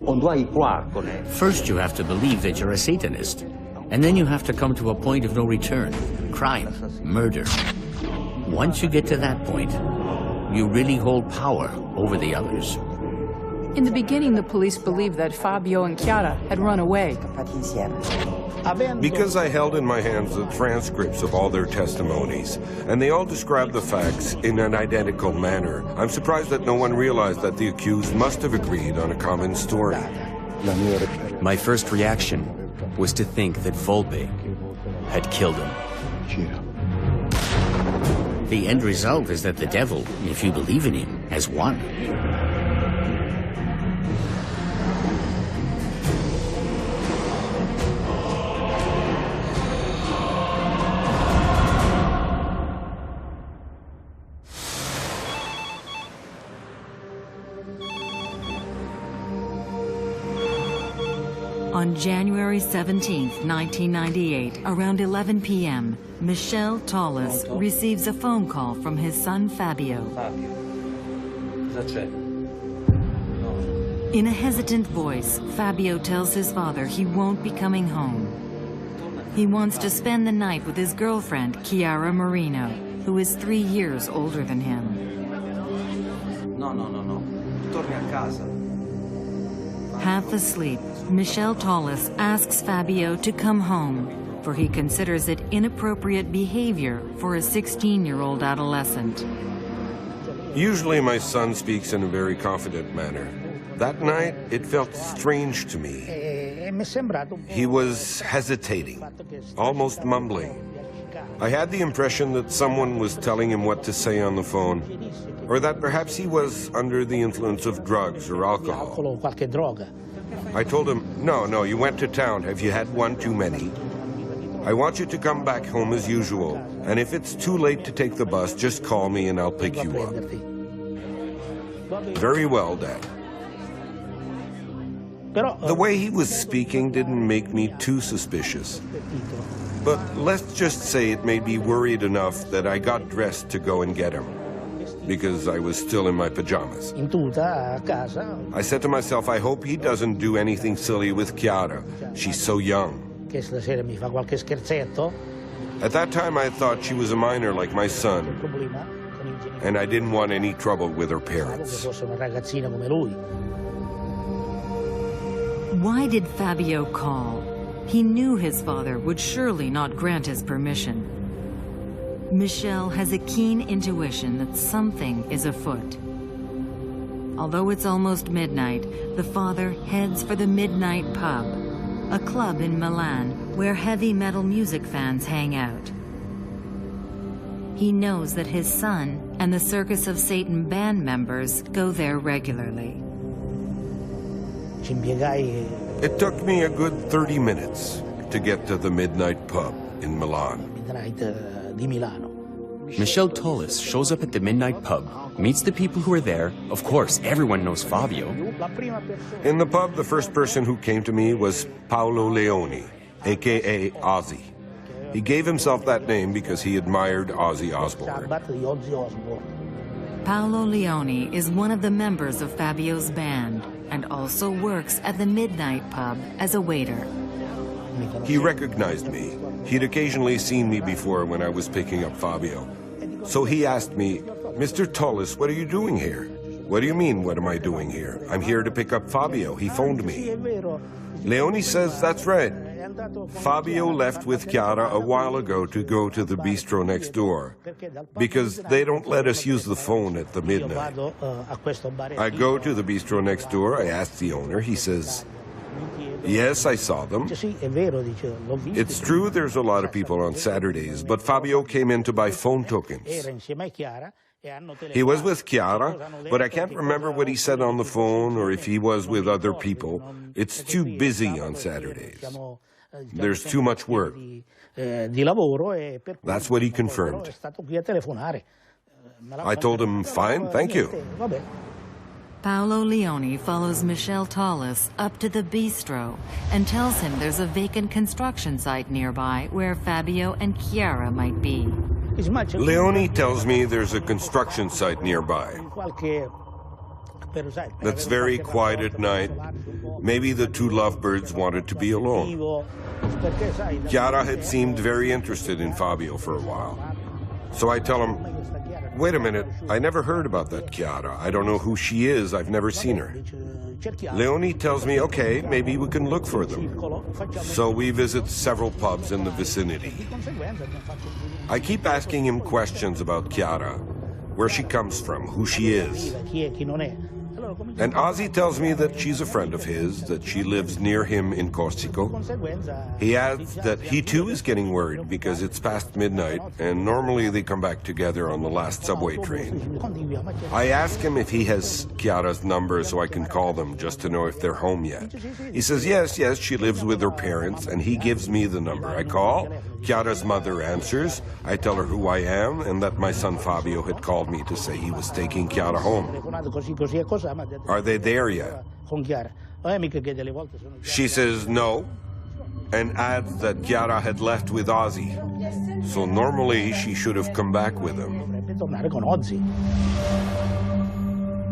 First, you have to believe that you're a Satanist. And then you have to come to a point of no return. Crime, murder. Once you get to that point, you really hold power over the others. In the beginning, the police believed that Fabio and Chiara had run away. Because I held in my hands the transcripts of all their testimonies, and they all described the facts in an identical manner, I'm surprised that no one realized that the accused must have agreed on a common story. My first reaction was to think that Volpe had killed him. The end result is that the devil, if you believe in him, has won. On January 17, 1998, around 11 p.m., Michel Tolles receives a phone call from his son Fabio. In a hesitant voice, Fabio tells his father he won't be coming home. He wants to spend the night with his girlfriend, Chiara Marino, who is 3 years older than him. No. Torni a casa. Half asleep, Michel Tolles asks Fabio to come home, for he considers it inappropriate behavior for a 16-year-old adolescent. Usually my son speaks in a very confident manner. That night, it felt strange to me. He was hesitating, almost mumbling. I had the impression that someone was telling him what to say on the phone, or that perhaps he was under the influence of drugs or alcohol. I told him, no, you went to town. Have you had one too many? I want you to come back home as usual, and if it's too late to take the bus, just call me and I'll pick you up. Very well, Dad. The way he was speaking didn't make me too suspicious. But let's just say it made me worried enough that I got dressed to go and get him, because I was still in my pajamas. I said to myself, I hope he doesn't do anything silly with Chiara. She's so young. At that time, I thought she was a minor like my son, and I didn't want any trouble with her parents. Why did Fabio call? He knew his father would surely not grant his permission. Michel has a keen intuition that something is afoot. Although it's almost midnight, the father heads for the Midnight Pub, a club in Milan where heavy metal music fans hang out. He knows that his son and the Circus of Satan band members go there regularly. It took me a good 30 minutes to get to the Midnight Pub in Milan. Michel Tolles shows up at the Midnight Pub, meets the people who are there. Of course, everyone knows Fabio. In the pub, the first person who came to me was Paolo Leoni, a.k.a. Ozzy. He gave himself that name because he admired Ozzy Osbourne. Paolo Leoni is one of the members of Fabio's band and also works at the Midnight Pub as a waiter. He recognized me. He'd occasionally seen me before when I was picking up Fabio. So he asked me, Mr. Tolles, what are you doing here? What do you mean, what am I doing here? I'm here to pick up Fabio. He phoned me. Leoni says, that's right. Fabio left with Chiara a while ago to go to the bistro next door, because they don't let us use the phone at the midnight. I go to the bistro next door, I ask the owner, he says, yes, I saw them. It's true there's a lot of people on Saturdays, but Fabio came in to buy phone tokens. He was with Chiara, but I can't remember what he said on the phone or if he was with other people. It's too busy on Saturdays. There's too much work. That's what he confirmed. I told him, fine, thank you. Paolo Leoni follows Michel Tolles up to the bistro and tells him there's a vacant construction site nearby where Fabio and Chiara might be. Leoni tells me there's a construction site nearby that's very quiet at night, Maybe the two lovebirds wanted to be alone. Chiara had seemed very interested in Fabio for a while. So I tell him, wait a minute, I never heard about that Chiara. I don't know who she is, I've never seen her. Leone tells me, okay, maybe we can look for them. So we visit several pubs in the vicinity. I keep asking him questions about Chiara, where she comes from, who she is. And Ozzy tells me that she's a friend of his, that she lives near him in Corsico. He adds that he too is getting worried because it's past midnight and normally they come back together on the last subway train. I ask him if he has Chiara's number so I can call them just to know if they're home yet. He says yes, she lives with her parents and he gives me the number. I call, Chiara's mother answers, I tell her who I am and that my son Fabio had called me to say he was taking Chiara home. Are they there yet? She says no, and adds that Chiara had left with Ozzy. So normally she should have come back with him.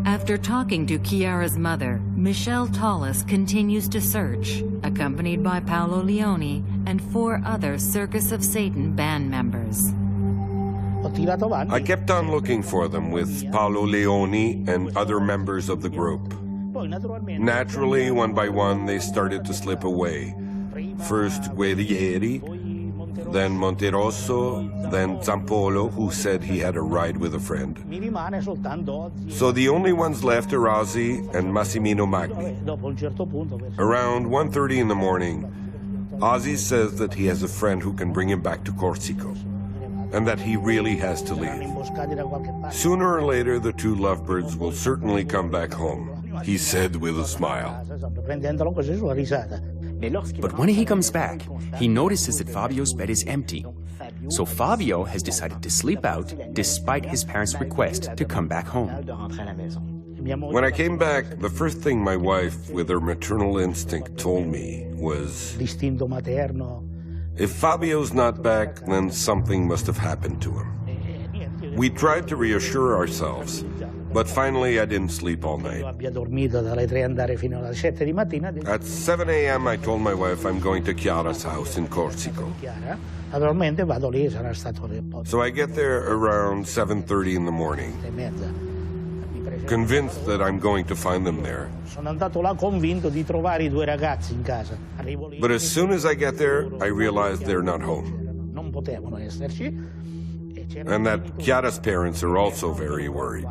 After talking to Chiara's mother, Michelle Tollis continues to search, accompanied by Paolo Leone and 4 other Circus of Satan band members. I kept on looking for them with Paolo Leone and other members of the group. Naturally, one by one, they started to slip away. First Guerrieri, then Monterosso, then Zampolo, who said he had a ride with a friend. So the only ones left are Ozzy and Massimino Magni. Around 1:30 in the morning, Ozzy says that he has a friend who can bring him back to Corsico, and that he really has to leave. Sooner or later, the two lovebirds will certainly come back home, he said with a smile. But when he comes back, he notices that Fabio's bed is empty. So Fabio has decided to sleep out despite his parents' request to come back home. When I came back, the first thing my wife, with her maternal instinct, told me was, if Fabio's not back, then something must have happened to him. We tried to reassure ourselves, but finally I didn't sleep all night. At 7 a.m. I told my wife I'm going to Chiara's house in Corsico. So I get there around 7:30 in the morning, convinced that I'm going to find them there. But as soon as I get there, I realize they're not home. And that Chiara's parents are also very worried.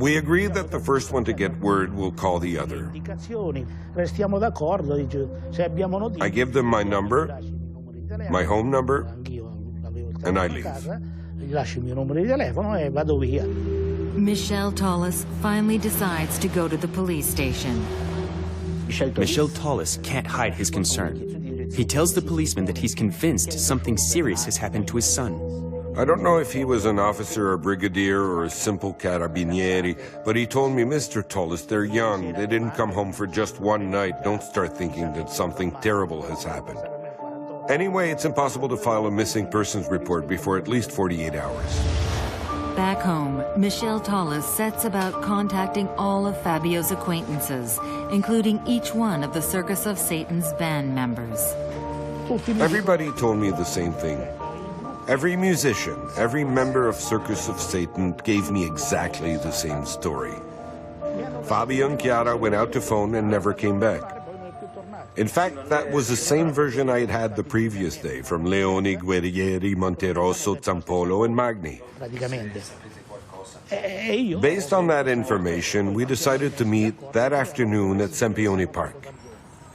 We agreed that the first one to get word will call the other. I give them my number, my home number, and I leave. Michelle Tollis finally decides to go to the police station. Michelle Tollis can't hide his concern. He tells the policeman that he's convinced something serious has happened to his son. I don't know if he was an officer, a brigadier, or a simple carabinieri, but he told me, Mr. Tollis, they're young. They didn't come home for just one night. Don't start thinking that something terrible has happened. Anyway, it's impossible to file a missing persons report before at least 48 hours. Back home, Michelle Tollis sets about contacting all of Fabio's acquaintances, including each one of the Circus of Satan's band members. Everybody told me the same thing. Every musician, every member of Circus of Satan gave me exactly the same story. Fabio and Chiara went out to phone and never came back. In fact, that was the same version I had had the previous day from Leone, Guerrieri, Monterosso, Zampolo, and Magni. Based on that information, we decided to meet that afternoon at Sempione Park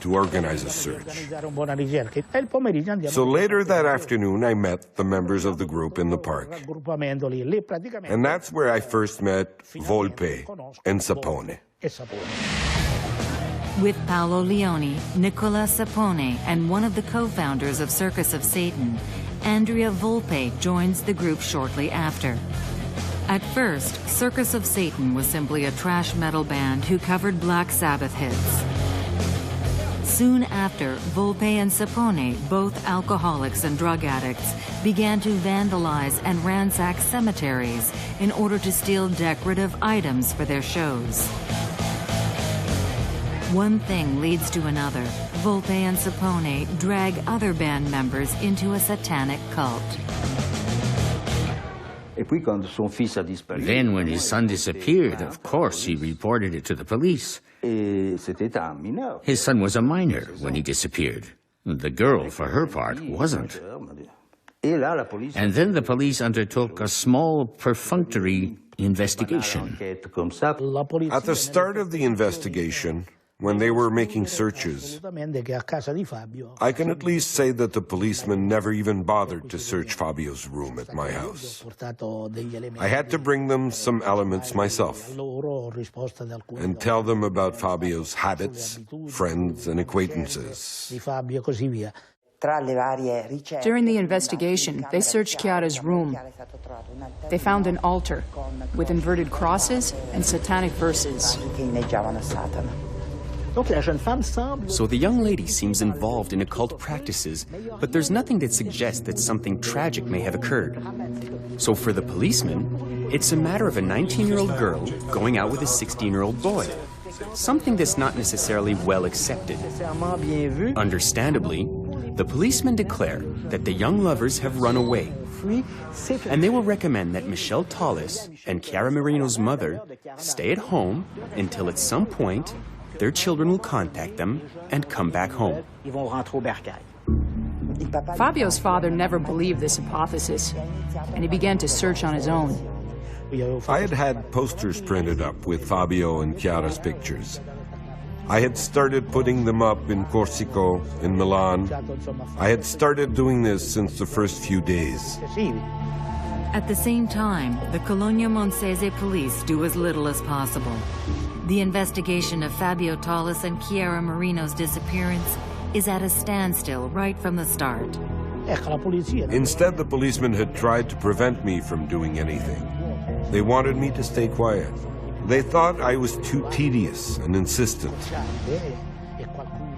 to organize a search. So later that afternoon, I met the members of the group in the park. And that's where I first met Volpe and Sapone. With Paolo Leone, Nicola Sapone, and one of the co-founders of Circus of Satan, Andrea Volpe joins the group shortly after. At first, Circus of Satan was simply a thrash metal band who covered Black Sabbath hits. Soon after, Volpe and Sapone, both alcoholics and drug addicts, began to vandalize and ransack cemeteries in order to steal decorative items for their shows. One thing leads to another. Volpe and Sapone drag other band members into a satanic cult. Then when his son disappeared, of course he reported it to the police. His son was a minor when he disappeared. The girl, for her part, wasn't. And then the police undertook a small, perfunctory investigation. At the start of the investigation, when they were making searches, I can at least say that the policemen never even bothered to search Fabio's room at my house. I had to bring them some elements myself and tell them about Fabio's habits, friends, and acquaintances. During the investigation, they searched Chiara's room. They found an altar with inverted crosses and satanic verses. So the young lady seems involved in occult practices, but there's nothing that suggests that something tragic may have occurred. So for the policeman, it's a matter of a 19-year-old girl going out with a 16-year-old boy. Something that's not necessarily well accepted. Understandably, the policemen declare that the young lovers have run away, and they will recommend that Michelle Tallis and Chiara Marino's mother stay at home until at some point their children will contact them and come back home. Fabio's father never believed this hypothesis, and he began to search on his own. I had had posters printed up with Fabio and Chiara's pictures. I had started putting them up in Corsico, in Milan. I had started doing this since the first few days. At the same time, the Cologno Monzese police do as little as possible. The investigation of Fabio Tallis and Chiara Marino's disappearance is at a standstill right from the start. Instead, the policemen had tried to prevent me from doing anything. They wanted me to stay quiet. They thought I was too tedious and insistent.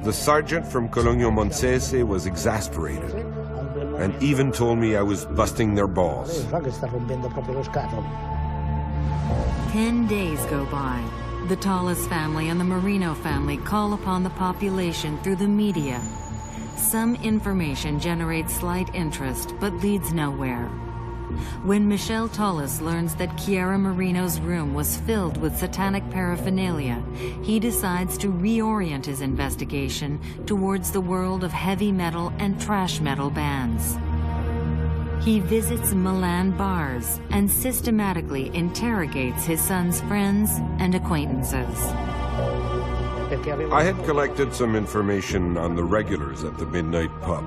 The sergeant from Cologno Monzese was exasperated and even told me I was busting their balls. 10 days go by. The Tallis family and the Marino family call upon the population through the media. Some information generates slight interest, but leads nowhere. When Michelle Tallis learns that Chiara Marino's room was filled with satanic paraphernalia, he decides to reorient his investigation towards the world of heavy metal and trash metal bands. He visits Milan bars and systematically interrogates his son's friends and acquaintances. I had collected some information on the regulars at the midnight pub.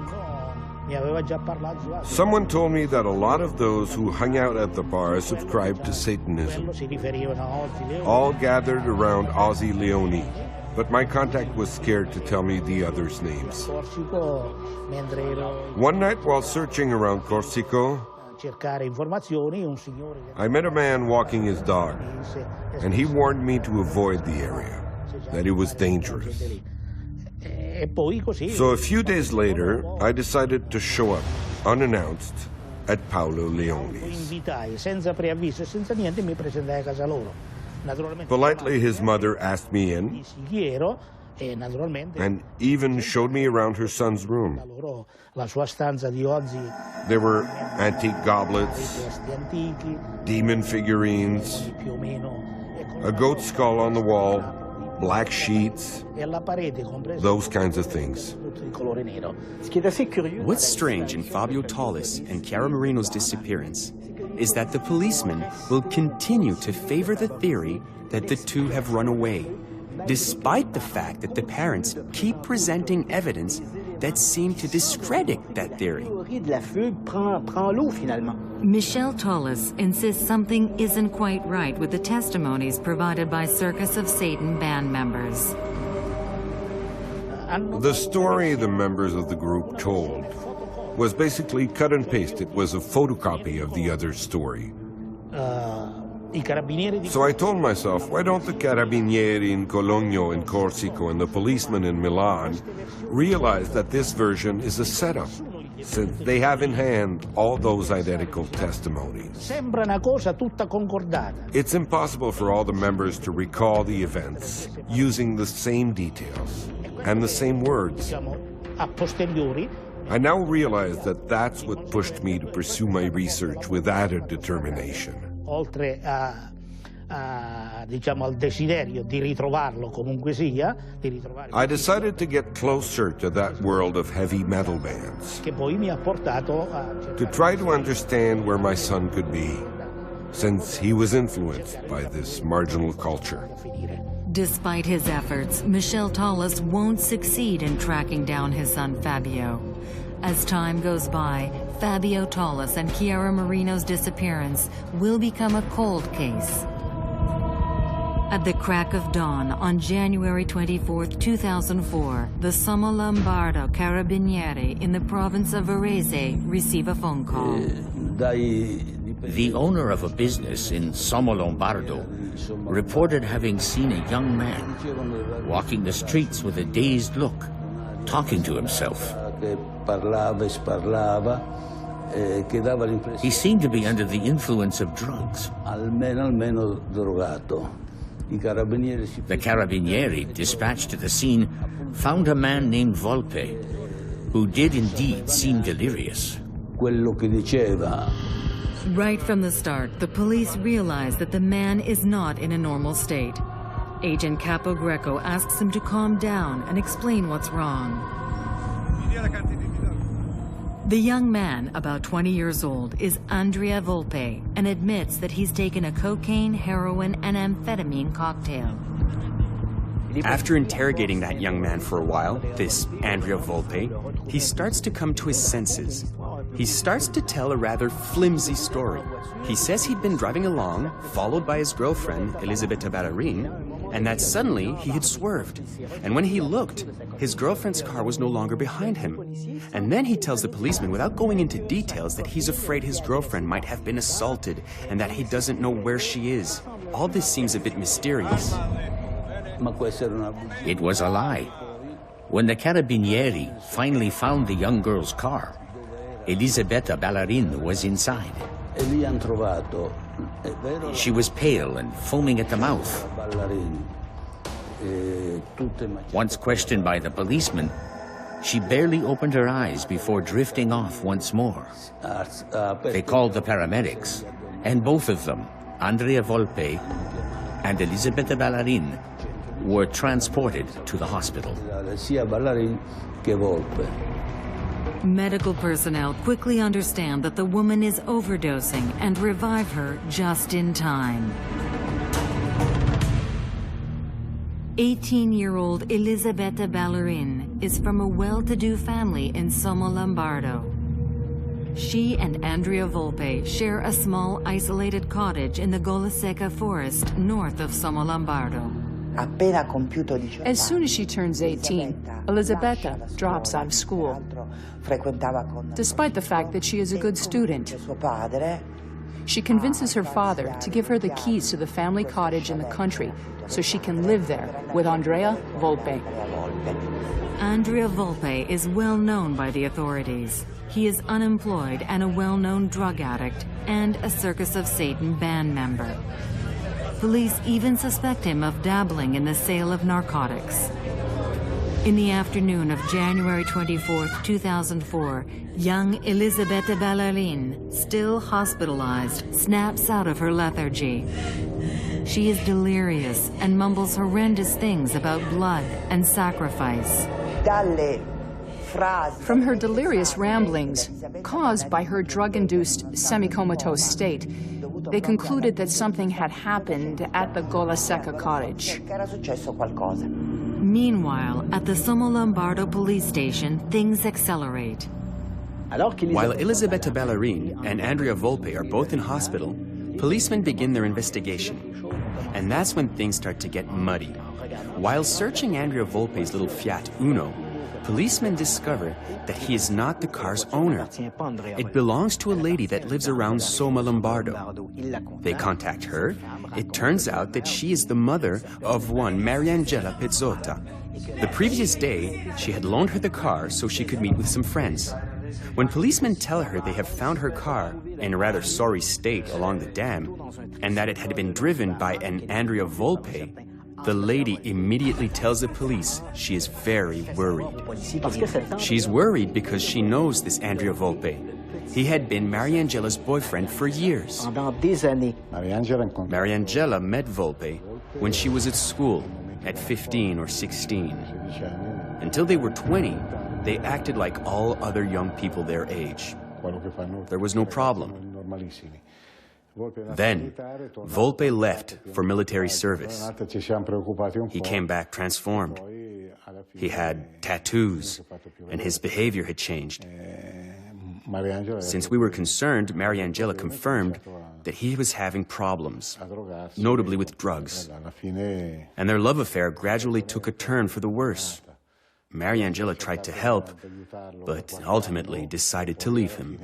Someone told me that a lot of those who hung out at the bar subscribed to Satanism. All gathered around Ozzy Leone, but my contact was scared to tell me the others' names. One night while searching around Corsico, I met a man walking his dog, and he warned me to avoid the area, that it was dangerous. So a few days later, I decided to show up, unannounced, at Paolo Leone's. Politely, his mother asked me in, and even showed me around her son's room. There were antique goblets, demon figurines, a goat skull on the wall, black sheets, those kinds of things. What's strange in Fabio Tallis and Chiara Marino's disappearance is that the policemen will continue to favor the theory that the two have run away, despite the fact that the parents keep presenting evidence that seem to discredit that theory. Michelle Tallis insists something isn't quite right with the testimonies provided by Circus of Satan band members. The story the members of the group told was basically cut and paste. It was a photocopy of the other story. So I told myself, why don't the carabinieri in Cologno and Corsico and the policemen in Milan realize that this version is a setup, since they have in hand all those identical testimonies. It's impossible for all the members to recall the events using the same details and the same words. I now realize that that's what pushed me to pursue my research with added determination. Oltre diciamo al desiderio di ritrovarlo comunque sia, di ritrovare. I decided to get closer to that world of heavy metal bands, Che poi mi ha portato to try to understand where my son could be, since he was influenced by this marginal culture. Despite his efforts, Michel Tallis won't succeed in tracking down his son Fabio. As time goes by, Fabio Tallis and Chiara Marino's disappearance will become a cold case. At the crack of dawn on January 24, 2004, the Sommo Lombardo Carabinieri in the province of Varese receive a phone call. The owner of a business in Sommo Lombardo reported having seen a young man walking the streets with a dazed look, talking to himself. He seemed to be under the influence of drugs. The Carabinieri, dispatched to the scene, found a man named Volpe, who did indeed seem delirious. Right from the start, the police realize that the man is not in a normal state. Agent Capo Greco asks him to calm down and explain what's wrong. The young man, about 20 years old, is Andrea Volpe and admits that he's taken a cocaine, heroin, and amphetamine cocktail. After interrogating that young man for a while, this Andrea Volpe, he starts to come to his senses. He starts to tell a rather flimsy story. He says he'd been driving along, followed by his girlfriend, Elisabetta Ballerin, and that suddenly he had swerved. And when he looked, his girlfriend's car was no longer behind him. And then he tells the policeman, without going into details, that he's afraid his girlfriend might have been assaulted and that he doesn't know where she is. All this seems a bit mysterious. It was a lie. When the Carabinieri finally found the young girl's car, Elisabetta Ballerin was inside. She was pale and foaming at the mouth. Once questioned by the policeman, she barely opened her eyes before drifting off once more. They called the paramedics, and both of them, Andrea Volpe and Elisabetta Ballerin, were transported to the hospital. Medical personnel quickly understand that the woman is overdosing and revive her just in time. 18-year-old Elisabetta Ballerin is from a well-to-do family in Sommo Lombardo. She and Andrea Volpe share a small isolated cottage in the Gola Secca forest north of Sommo Lombardo. As soon as she turns 18, Elisabetta drops out of school. Despite the fact that she is a good student, she convinces her father to give her the keys to the family cottage in the country so she can live there with Andrea Volpe. Andrea Volpe is well known by the authorities. He is unemployed and a well-known drug addict and a Circus of Satan band member. Police even suspect him of dabbling in the sale of narcotics. In the afternoon of January 24, 2004, young Elisabetta Ballerin, still hospitalized, snaps out of her lethargy. She is delirious and mumbles horrendous things about blood and sacrifice. From her delirious ramblings, caused by her drug-induced semi-comatose state, they concluded that something had happened at the Gola Secca cottage. Meanwhile, at the Sommo Lombardo police station, things accelerate. While Elisabetta Ballerin and Andrea Volpe are both in hospital, policemen begin their investigation. And that's when things start to get muddy. While searching Andrea Volpe's little Fiat Uno, Policemen discover that he is not the car's owner. It belongs to a lady that lives around Soma Lombardo. They contact her. It turns out that she is the mother of one Mariangela Pezzotta. The previous day, she had loaned her the car so she could meet with some friends. When policemen tell her they have found her car in a rather sorry state along the dam, and that it had been driven by an Andrea Volpe, the lady immediately tells the police she is very worried. She's worried because she knows this Andrea Volpe. He had been Mariangela's boyfriend for years. Mariangela met Volpe when she was at school at 15 or 16. Until they were 20, they acted like all other young people their age. There was no problem. Then, Volpe left for military service. He came back transformed. He had tattoos, and his behavior had changed. Since we were concerned, Mariangela confirmed that he was having problems, notably with drugs. And their love affair gradually took a turn for the worse. Mariangela tried to help, but ultimately decided to leave him.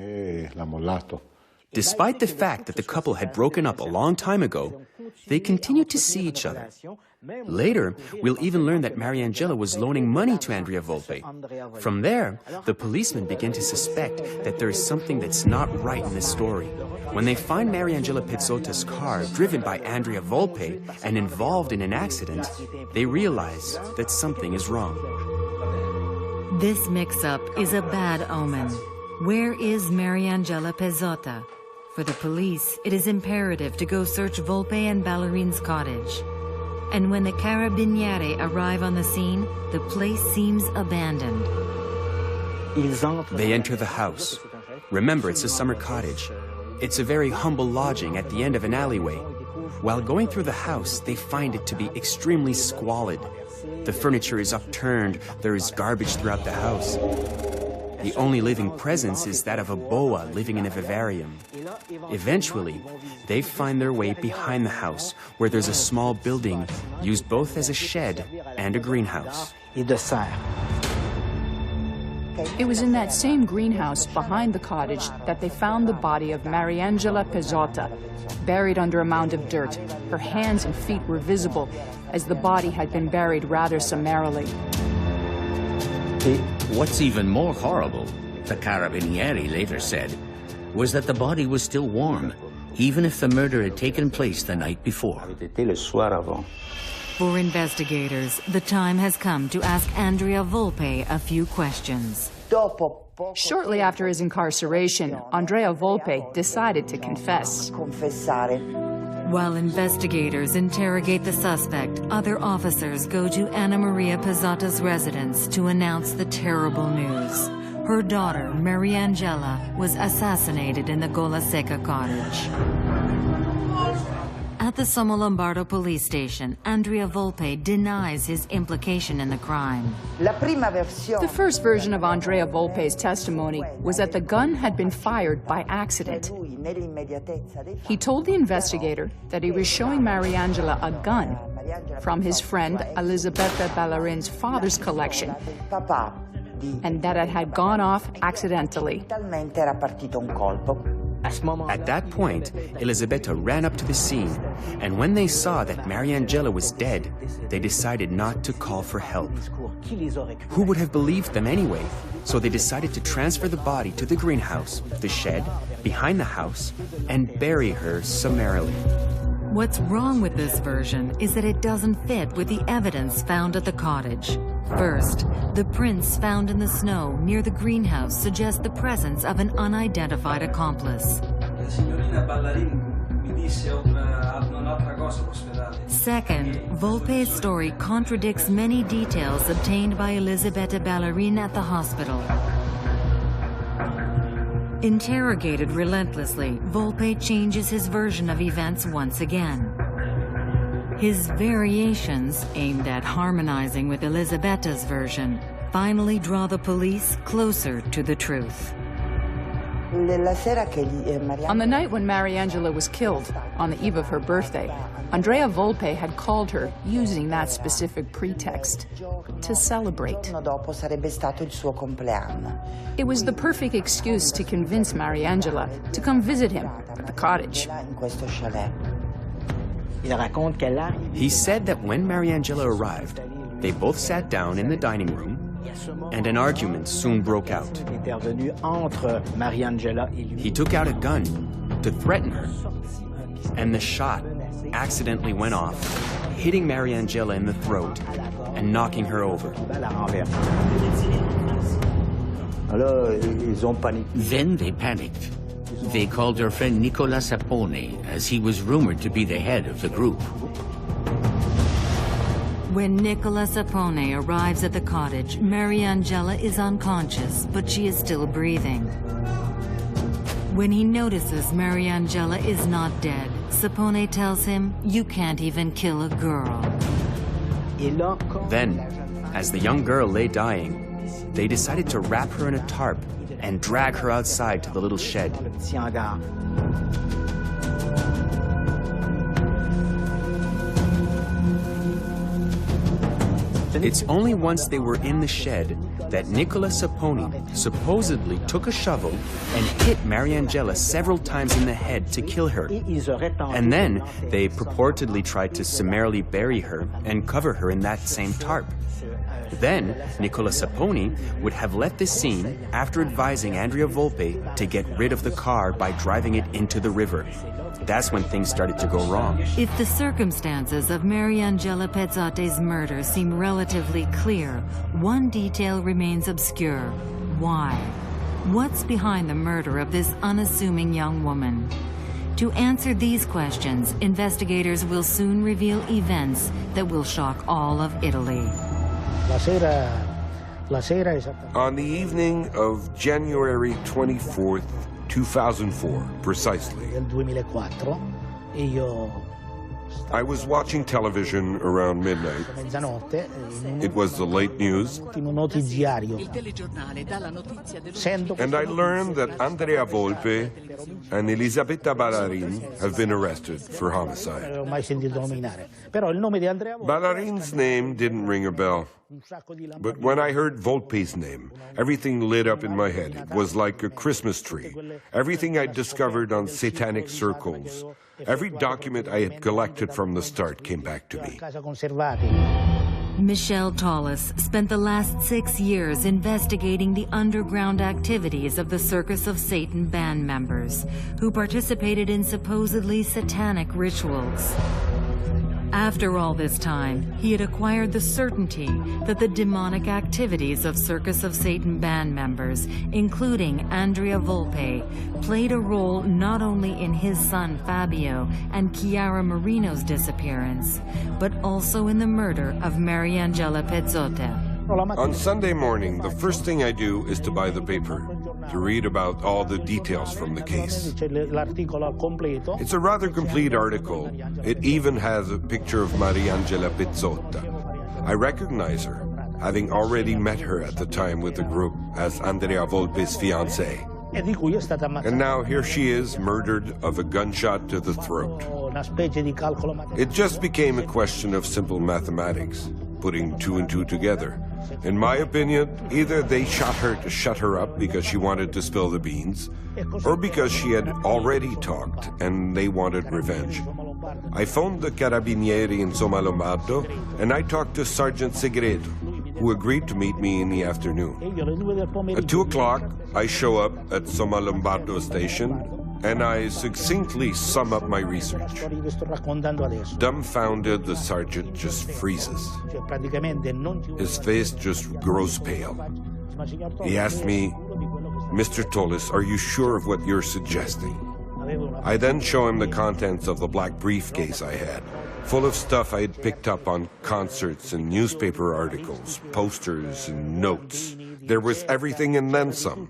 Despite the fact that the couple had broken up a long time ago, they continued to see each other. Later, we'll even learn that Mariangela was loaning money to Andrea Volpe. From there, the policemen begin to suspect that there is something that's not right in this story. When they find Mariangela Pezzotta's car driven by Andrea Volpe and involved in an accident, they realize that something is wrong. This mix-up is a bad omen. Where is Mariangela Pezzotta? For the police, it is imperative to go search Volpe and Ballerine's cottage. And when the Carabinieri arrive on the scene, the place seems abandoned. They enter the house. Remember, it's a summer cottage. It's a very humble lodging at the end of an alleyway. While going through the house, they find it to be extremely squalid. The furniture is upturned, there is garbage throughout the house. The only living presence is that of a boa living in a vivarium. Eventually, they find their way behind the house, where there's a small building used both as a shed and a greenhouse. It was in that same greenhouse behind the cottage that they found the body of Mariangela Pezzotta, buried under a mound of dirt. Her hands and feet were visible, as the body had been buried rather summarily. What's even more horrible, the Carabinieri later said, was that the body was still warm, even if the murder had taken place the night before. For investigators, the time has come to ask Andrea Volpe a few questions. Shortly after his incarceration, Andrea Volpe decided to confess. While investigators interrogate the suspect, other officers go to Anna Maria Pezzotta's residence to announce the terrible news. Her daughter, Mariangela, was assassinated in the Gola Seca cottage. At the Soma Lombardo police station, Andrea Volpe denies his implication in the crime. The first version of Andrea Volpe's testimony was that the gun had been fired by accident. He told the investigator that he was showing Mariangela a gun from his friend Elisabetta Ballerine's father's collection, and that it had gone off accidentally. At that point, Elisabetta ran up to the scene, and when they saw that Mariangela was dead, they decided not to call for help. Who would have believed them anyway? So they decided to transfer the body to the greenhouse, the shed, behind the house, and bury her summarily. What's wrong with this version is that it doesn't fit with the evidence found at the cottage. First, the prints found in the snow near the greenhouse suggest the presence of an unidentified accomplice. Second, Volpe's story contradicts many details obtained by Elisabetta Ballerine at the hospital. Interrogated relentlessly, Volpe changes his version of events once again. His variations, aimed at harmonizing with Elisabetta's version, finally draw the police closer to the truth. On the night when Mariangela was killed, on the eve of her birthday, Andrea Volpe had called her using that specific pretext to celebrate. It was the perfect excuse to convince Mariangela to come visit him at the cottage. He said that when Mariangela arrived, they both sat down in the dining room, and an argument soon broke out. He took out a gun to threaten her, and the shot accidentally went off, hitting Mariangela in the throat and knocking her over. Then they panicked. They called their friend Nicola Sapone, as he was rumored to be the head of the group. When Nicola Sapone arrives at the cottage, Mariangela is unconscious, but she is still breathing. When he notices Mariangela is not dead, Sapone tells him, "You can't even kill a girl." Then, as the young girl lay dying, they decided to wrap her in a tarp and drag her outside to the little shed. It's only once they were in the shed that Nicola Sapone supposedly took a shovel and hit Mariangela several times in the head to kill her. And then they purportedly tried to summarily bury her and cover her in that same tarp. Then Nicola Sapone would have left the scene after advising Andrea Volpe to get rid of the car by driving it into the river. That's when things started to go wrong. If the circumstances of Mariangela Pezzotti's murder seem relatively clear, one detail remains obscure. Why? What's behind the murder of this unassuming young woman? To answer these questions, investigators will soon reveal events that will shock all of Italy. On the evening of January 24th, 2004, precisely, I was watching television around midnight. It was the late news. And I learned that Andrea Volpe and Elisabetta Ballarin have been arrested for homicide. Ballarin's name didn't ring a bell. But when I heard Volpe's name, everything lit up in my head. It was like a Christmas tree. Everything I'd discovered on satanic circles, every document I had collected from the start came back to me. Michelle Tollis spent the last 6 years investigating the underground activities of the Circus of Satan band members who participated in supposedly satanic rituals. After all this time, he had acquired the certainty that the demonic activities of Circus of Satan band members, including Andrea Volpe, played a role not only in his son Fabio and Chiara Marino's disappearance, but also in the murder of Mariangela Pezzotti. On Sunday morning, the first thing I do is to buy the paper, to read about all the details from the case. It's a rather complete article. It even has a picture of Mariangela Pezzotta. I recognize her, having already met her at the time with the group as Andrea Volpe's fiancée. And now here she is, murdered of a gunshot to the throat. It just became a question of simple mathematics, putting 2 and 2 together. In my opinion, either they shot her to shut her up because she wanted to spill the beans, or because she had already talked and they wanted revenge. I phoned the Carabinieri in Sommalombardo, and I talked to Sergeant Segreto, who agreed to meet me in the afternoon. At 2 o'clock, I show up at Sommalombardo station, and I succinctly sum up my research. Dumbfounded, the sergeant just freezes. His face just grows pale. He asked me, "Mr. Tollis, are you sure of what you're suggesting?" I then show him the contents of the black briefcase I had, full of stuff I had picked up on concerts and newspaper articles, posters and notes. There was everything and then some.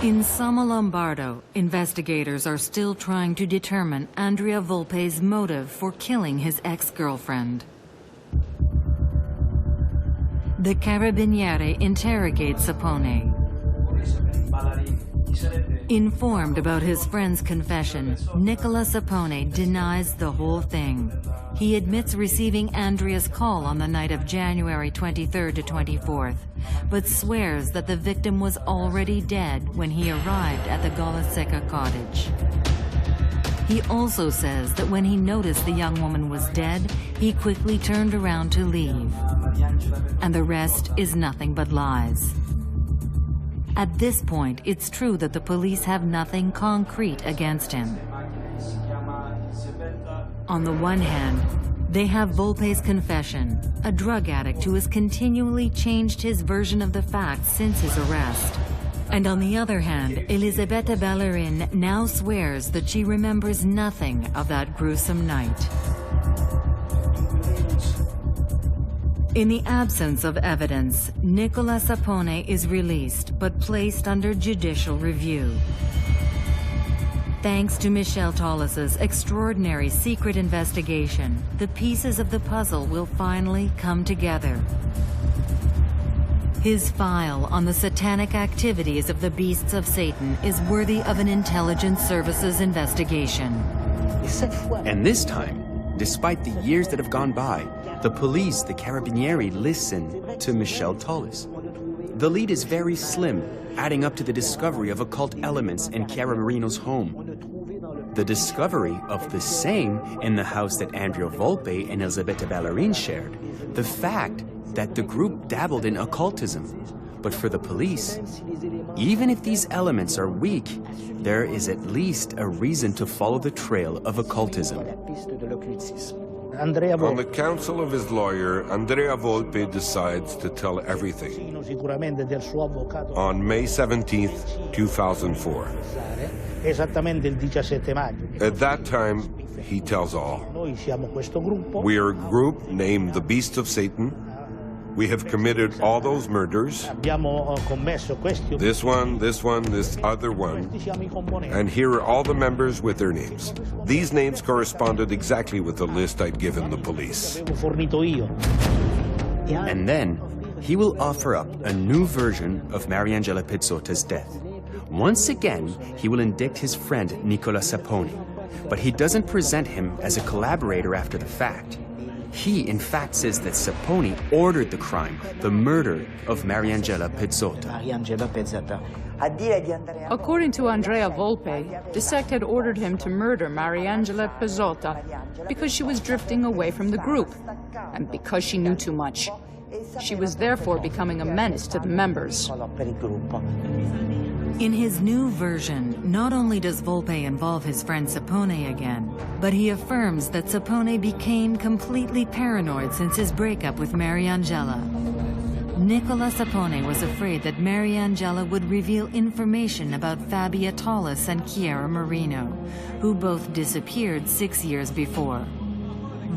In Sommalombardo, investigators are still trying to determine Andrea Volpe's motive for killing his ex-girlfriend. The Carabinieri interrogate Sapone. Informed about his friend's confession, Nicola Sapone denies the whole thing. He admits receiving Andrea's call on the night of January 23rd to 24th, but swears that the victim was already dead when he arrived at the Golaseca cottage. He also says that when he noticed the young woman was dead, he quickly turned around to leave. And the rest is nothing but lies. At this point, it's true that the police have nothing concrete against him. On the one hand, they have Volpe's confession, a drug addict who has continually changed his version of the facts since his arrest. And on the other hand, Elisabetta Ballerin now swears that she remembers nothing of that gruesome night. In the absence of evidence, Nicola Sapone is released but placed under judicial review. Thanks to Michel Tollis's extraordinary secret investigation, the pieces of the puzzle will finally come together. His file on the satanic activities of the beasts of Satan is worthy of an intelligence services investigation. And this time, despite the years that have gone by, the police, the Carabinieri, listen to Michel Tollis. The lead is very slim, adding up to the discovery of occult elements in Chiara Marino's home. The discovery of the same in the house that Andrea Volpe and Elisabetta Ballerin shared. The fact that the group dabbled in occultism. But for the police, even if these elements are weak, there is at least a reason to follow the trail of occultism. On the counsel of his lawyer, Andrea Volpe decides to tell everything. On May 17th, 2004. At that time, he tells all. We are a group named the Beasts of Satan. We have committed all those murders. This one, this other one. And here are all the members with their names. These names corresponded exactly with the list I'd given the police. And then, he will offer up a new version of Mariangela Pizzotta's death. Once again, he will indict his friend Nicola Sapone, but he doesn't present him as a collaborator after the fact. He, in fact, says that Sapone ordered the crime, the murder of Mariangela Pizzotta. According to Andrea Volpe, the sect had ordered him to murder Mariangela Pizzotta because she was drifting away from the group and because she knew too much. She was therefore becoming a menace to the members. In his new version, not only does Volpe involve his friend Sapone again, but he affirms that Sapone became completely paranoid since his breakup with Mariangela. Nicola Sapone was afraid that Mariangela would reveal information about Fabia Tollis and Chiara Marino, who both disappeared 6 years before.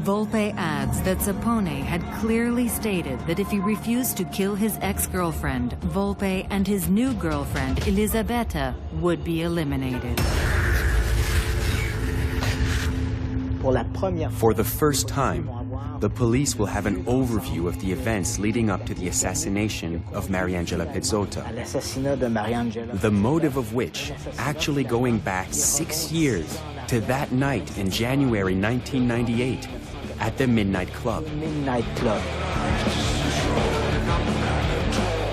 Volpe adds that Sapone had clearly stated that if he refused to kill his ex-girlfriend, Volpe and his new girlfriend, Elisabetta, would be eliminated. For the first time, the police will have an overview of the events leading up to the assassination of Mariangela Pizzotta. The motive of which, actually going back 6 years to that night in January 1998, at the Midnight Club.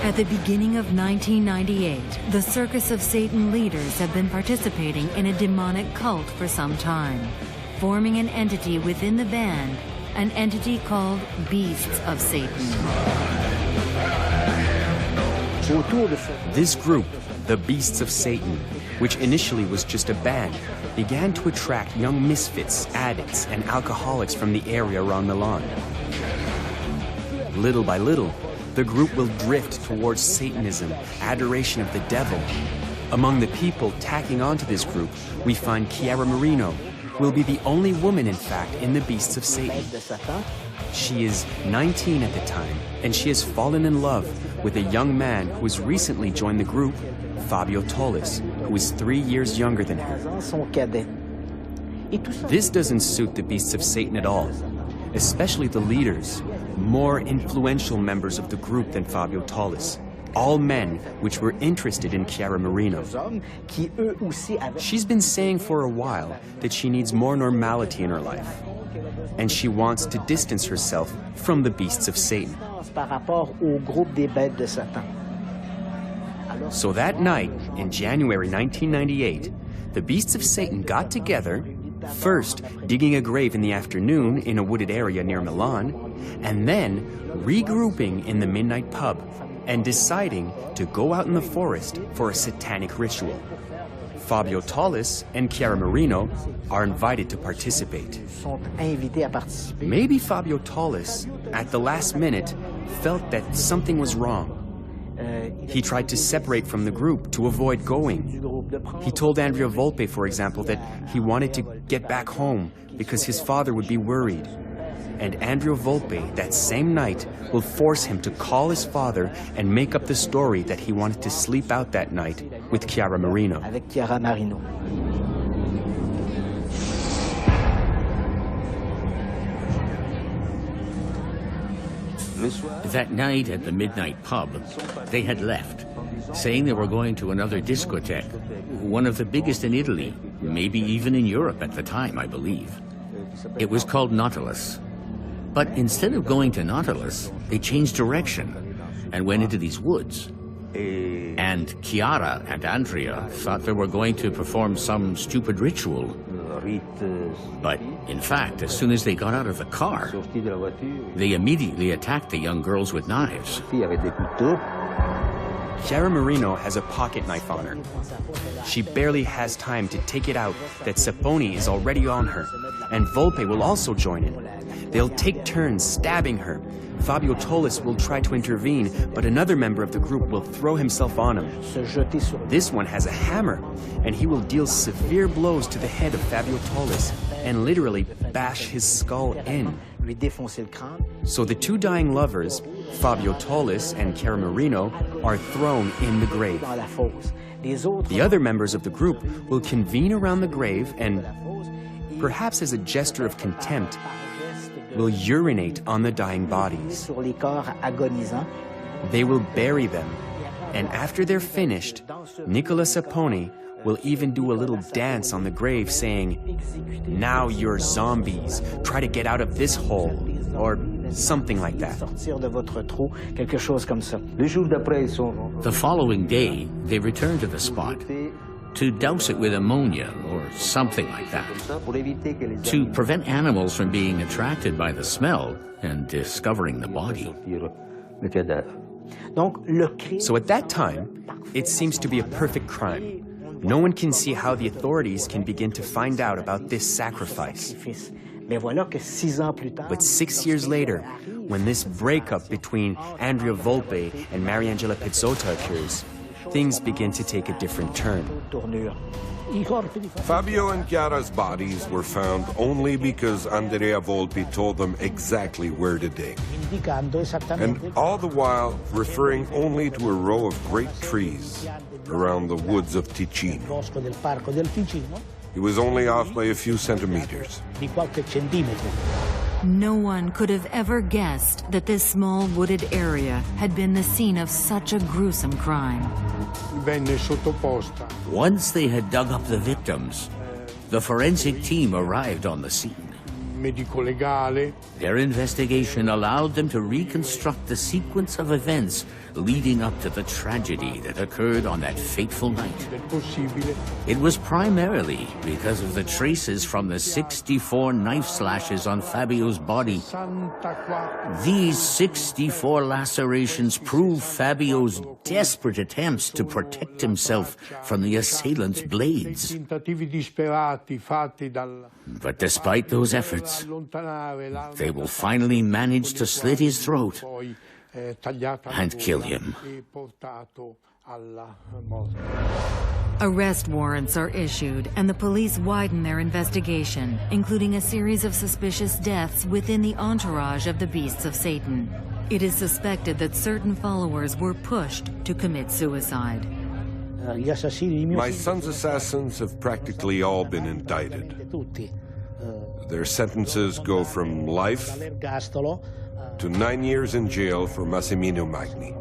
At the beginning of 1998, the Circus of Satan leaders have been participating in a demonic cult for some time, forming an entity within the band, an entity called Beasts of Satan. This group, the Beasts of Satan, which initially was just a band, began to attract young misfits, addicts, and alcoholics from the area around Milan. Little by little, the group will drift towards Satanism, adoration of the devil. Among the people tacking onto this group, we find Chiara Marino, who will be the only woman, in fact, in the Beasts of Satan. She is 19 at the time, and she has fallen in love with a young man who has recently joined the group, Fabio Tollis, who is 3 years younger than her. This doesn't suit the Beasts of Satan at all, especially the leaders, more influential members of the group than Fabio Tollis. all men which were interested in Chiara Marino. She's been saying for a while that she needs more normality in her life, and she wants to distance herself from the beasts of Satan. So that night, in January 1998, the beasts of Satan got together, first digging a grave in the afternoon in a wooded area near Milan, and then regrouping in the midnight pub and deciding to go out in the forest for a satanic ritual. Fabio Tollis and Chiara Marino are invited to participate. Maybe Fabio Tollis, at the last minute, felt that something was wrong. He tried to separate from the group to avoid going. He told Andrea Volpe, for example, that he wanted to get back home because his father would be worried. And Andrea Volpe, that same night, will force him to call his father and make up the story that he wanted to sleep out that night with Chiara Marino. That night at the midnight pub, they had left, saying they were going to another discotheque, one of the biggest in Italy, maybe even in Europe at the time, I believe. It was called Nautilus. But instead of going to Nautilus, they changed direction and went into these woods. And Chiara and Andrea thought they were going to perform some stupid ritual. But in fact, as soon as they got out of the car, they immediately attacked the young girls with knives. Chiara Marino has a pocket knife on her. She barely has time to take it out that Saponi is already on her, and Volpe will also join in. They'll take turns stabbing her. Fabio Tollis will try to intervene, but another member of the group will throw himself on him. This one has a hammer, and he will deal severe blows to the head of Fabio Tollis and literally bash his skull in. So the two dying lovers, Fabio Tollis and Chiara Marino, are thrown in the grave. The other members of the group will convene around the grave and, perhaps as a gesture of contempt, will urinate on the dying bodies. They will bury them, and after they're finished, Nicola Saponi will even do a little dance on the grave saying, "Now you're zombies, try to get out of this hole," or something like that. The following day, they returned to the spot to douse it with ammonia or something like that, to prevent animals from being attracted by the smell and discovering the body. So at that time, it seems to be a perfect crime. No one can see how the authorities can begin to find out about this sacrifice. But 6 years later, when this breakup between Andrea Volpe and Mariangela Pizzotta occurs, things begin to take a different turn. Fabio and Chiara's bodies were found only because Andrea Volpe told them exactly where to dig. And all the while referring only to a row of great trees around the woods of Ticino. He was only off by a few centimeters. No one could have ever guessed that this small wooded area had been the scene of such a gruesome crime. Once they had dug up the victims, the forensic team arrived on the scene. Their investigation allowed them to reconstruct the sequence of events leading up to the tragedy that occurred on that fateful night. It was primarily because of the traces from the 64 knife slashes on Fabio's body. These 64 lacerations prove Fabio's desperate attempts to protect himself from the assailant's blades. But despite those efforts, they will finally manage to slit his throat and kill him. Arrest warrants are issued, and the police widen their investigation, including a series of suspicious deaths within the entourage of the beasts of Satan. It is suspected that certain followers were pushed to commit suicide. My son's assassins have practically all been indicted. Their sentences go from life to 9 years in jail for Massimino Magni.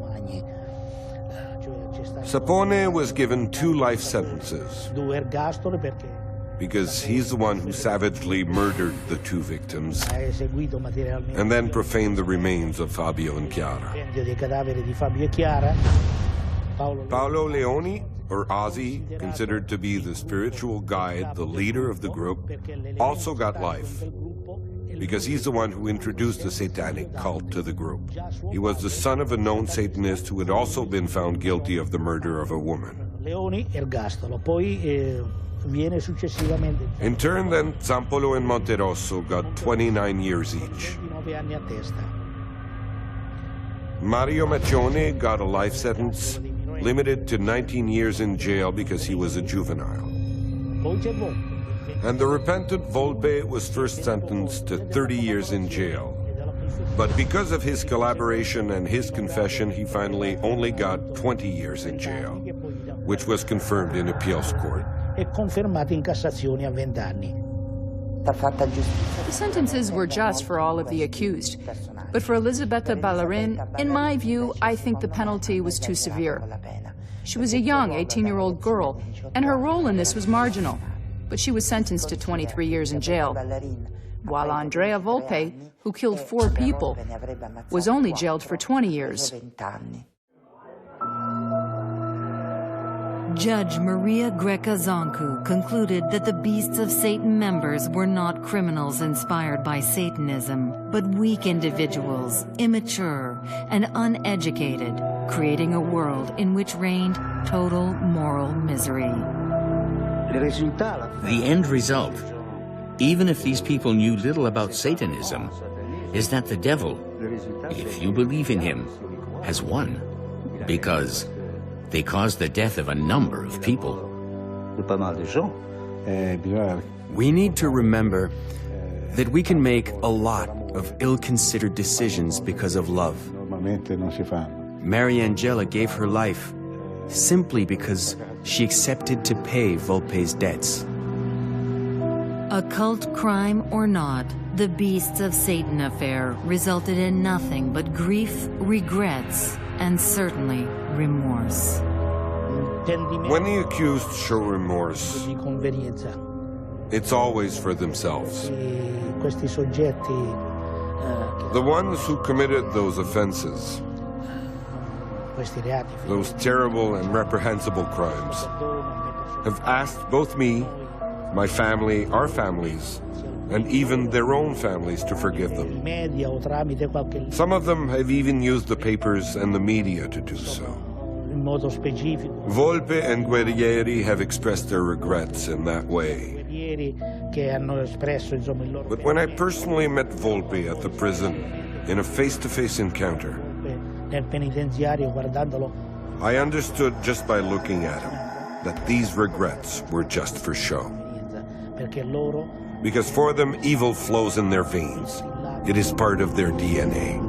Sapone was given 2 life sentences because he's the one who savagely murdered the 2 victims and then profaned the remains of Fabio and Chiara. Paolo Leoni, or Ozzy, considered to be the spiritual guide, the leader of the group, also got life because he's the one who introduced the satanic cult to the group. He was the son of a known Satanist who had also been found guilty of the murder of a woman. In turn, then, Zampolo and Monterosso got 29 years each. Mario Maccione got a life sentence, limited to 19 years in jail because he was a juvenile. And the repentant Volpe was first sentenced to 30 years in jail. But because of his collaboration and his confession, he finally only got 20 years in jail, which was confirmed in appeals court. The sentences were just for all of the accused. But for Elisabetta Ballerin, in my view, I think the penalty was too severe. She was a young 18-year-old girl, and her role in this was marginal. But she was sentenced to 23 years in jail, while Andrea Volpe, who killed 4 people, was only jailed for 20 years. Judge Maria Greca Zoncu concluded that the Beasts of Satan members were not criminals inspired by Satanism, but weak individuals, immature and uneducated, creating a world in which reigned total moral misery. The end result, even if these people knew little about Satanism, is that the devil, if you believe in him, has won, because they caused the death of a number of people. We need to remember that we can make a lot of ill-considered decisions because of love. Mariangela gave her life simply because she accepted to pay Volpe's debts. Occult crime or not, the Beasts of Satan affair resulted in nothing but grief, regrets, and certainly remorse. When the accused show remorse, it's always for themselves. The ones who committed those offenses, those terrible and reprehensible crimes, have asked both me, my family, our families, and even their own families to forgive them. Some of them have even used the papers and the media to do so. Volpe and Guerrieri have expressed their regrets in that way. But when I personally met Volpe at the prison in a face-to-face encounter, I understood just by looking at him that these regrets were just for show. Because for them, evil flows in their veins. It is part of their DNA.